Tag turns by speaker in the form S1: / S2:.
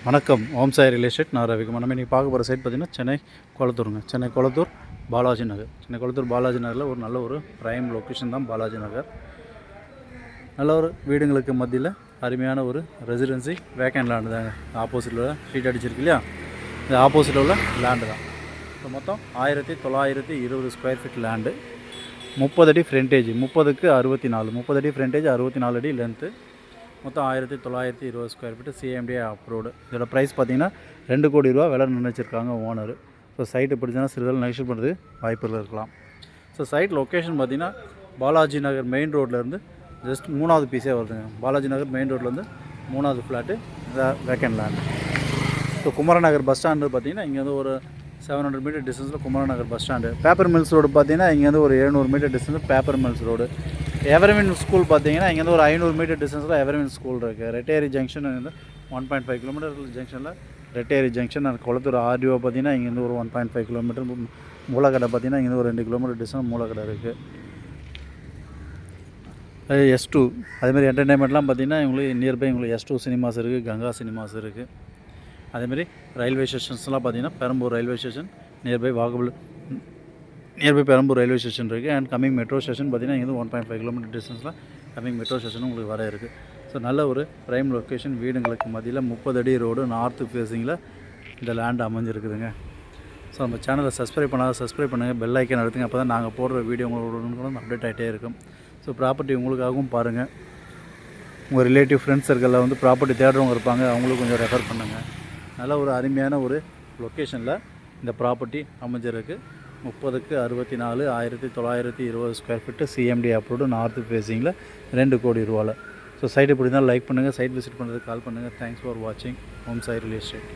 S1: வணக்கம். ஓம் Sai real estate. நான் ரவிக்குமார். நம்ம இன்றைக்கி பார்க்க போகிற சைட் பார்த்திங்கன்னா சென்னை கொளத்தூருங்க. சென்னை கொளத்தூர் பாலாஜி நகர். சென்னை கொளத்தூர் பாலாஜி நகரில் ஒரு நல்ல ஒரு ப்ரைம் லொக்கேஷன் தான் பாலாஜி நகர். நல்ல ஒரு வீடுங்களுக்கு மத்தியில் அருமையான ஒரு ரெசிடென்சி வேக்கண்ட் லேண்டு தாங்க. ஆப்போசிட்டில் ஷீட் அடிச்சிருக்கு இல்லையா, இந்த ஆப்போசிட்டில் உள்ள லேண்டு தான். இப்போ மொத்தம் 1920 ஸ்கொயர் ஃபீட் லேண்டு, 30 அடி ஃப்ரண்டேஜ், 30க்கு 64, 30 அடி ஃப்ரண்டேஜ், 64 அடி லென்த்து, மொத்தம் 1920 ஸ்கொயர் ஃபீட்டு, சிஎம்டிஏ அப்ரூவ்டு. இதோட ப்ரைஸ் பார்த்திங்கன்னா 2 கோடி ரூபா விலை நிர்ணயிச்சிருக்காங்க ஓனர். ஸோ சைட்டு பிடிச்சா சிறிதளவு நெகோஷியேட் பண்ணுறது வாய்ப்புகள் இருக்கலாம். ஸோ சைட் லொக்கேஷன் பார்த்திங்கன்னா பாலாஜி நகர் மெயின் ரோட்லேருந்து ஜஸ்ட் 3வது பீஸே வருதுங்க. பாலாஜி நகர் மெயின் ரோட்லேருந்து 3வது flat vacant land. So Kumaranagar bus stand பார்த்திங்கன்னா இங்கேருந்து ஒரு 700 மீட்டர் டிஸ்டன்ஸில் Kumaranagar bus stand. Paper mills road பார்த்திங்கன்னா இங்கேருந்து ஒரு 700 மீட்டர் டிஸ்டன்ஸில் paper mills road. Everwin school பார்த்திங்கன்னா இங்கேருந்து ஒரு 500 மீட்டர் டிஸ்டன்ஸில் எவர்வின் ஸ்கூல் இருக்குது. ரெட்டேரி ஜங்ஷன் வந்து 1.5 கிலோமீட்டர் ஜங்ஷனில் ரெட்டேரி ஜங்ஷன். கொளத்தூர் ஆர்டிஓ பார்த்திங்கன்னா இங்கேருந்து ஒரு 1.5 கிலோமீட்டர். மூலக்கடை பார்த்திங்கன்னா இங்கேருந்து ஒரு 2 கிலோமீட்டர் டிஸ்டன்ஸ் மூலக்கடை இருக்குது. S2 அதேமாதிரி என்டர்டைன்மெண்ட்லாம் பார்த்திங்கன்னா இவங்களுக்கு நியர்பை உங்களுக்கு S2 சினிமாஸ் இருக்குது, கங்கா சினிமாஸ் இருக்குது. அதேமாதிரி ரயில்வே ஸ்டேஷன்ஸ்லாம் பார்த்திங்கன்னா Perambur railway station nearby Perambur railway station இருக்குது. அண்ட் கம்மிங் மெட்ரோ ஸ்டேஷன் பார்த்திங்கன்னா இங்கேருந்து 1.5 கிலோமீட்டர் டிஸ்டன்ஸில் கம்மிங் மெட்ரோ ஸ்டேஷனும் உங்களுக்கு வர இருக்குது. ஸோ நல்ல ஒரு ப்ரைம் லொக்கேஷன், வீடுங்களுக்கு மத்தியில் 30 அடி ரோடு, நார்த்து ஃபேஸிங்கில் இந்த லேண்ட் அமைஞ்சிருக்குதுங்க. ஸோ நம்ம சேனலை சப்ஸ்கிரைப் பண்ணுங்கள், பெல் ஐக்கன் அழுத்துங்க. அப்போ தான் நாங்கள் போடுற வீடியோ உங்களோட அப்டேட் ஆகிட்டே இருக்கும். ஸோ ப்ராப்பர்ட்டி உங்களுக்காகவும் பாருங்கள். உங்கள் ரிலேட்டிவ் ஃப்ரெண்ட்ஸ் சர்க்கிளில் வந்து ப்ராப்பர்ட்டி தேடுறவங்க இருப்பாங்க, அவங்களுக்கு கொஞ்சம் ரெஃபர் பண்ணுங்கள். நல்ல ஒரு அருமையான ஒரு லொக்கேஷனில் இந்த ப்ராப்பர்ட்டி அமைஞ்சிருக்கு. 30க்கு 64, 1920 square feet, CMDA approved, north ஃபேஸிங்கில் 2 கோடி ரூபாவில். ஸோ சைட்டு பிடிச்சிருந்தால் லைக் பண்ணுங்கள், சைட் விசிட் பண்ணுறதுக்கு கால் பண்ணுங்கள். தேங்க்ஸ் ஃபார் வாட்சிங் ஓம் சாய் ரியல் எஸ்டேட்.